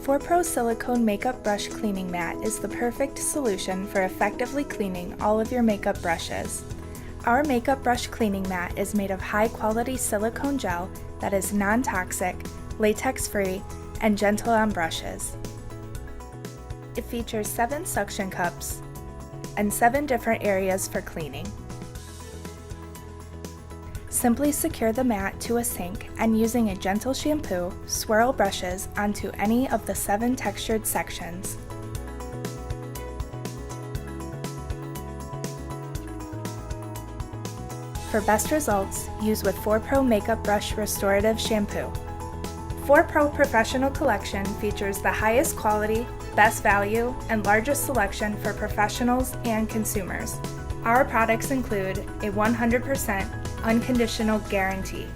ForPro Silicone Makeup Brush Cleaning Mat is the perfect solution for effectively cleaning all of your makeup brushes. Our makeup brush cleaning mat is made of high-quality silicone gel that is non-toxic, latex-free, and gentle on brushes. It features 7 suction cups and 7 different areas for cleaning. Simply secure the mat to a sink and using a gentle shampoo, swirl brushes onto any of the 7 textured sections. For best results, use with ForPro Makeup Brush Restorative Shampoo. ForPro Professional Collection features the highest quality, best value, and largest selection for professionals and consumers. Our products include a 100% unconditional guarantee.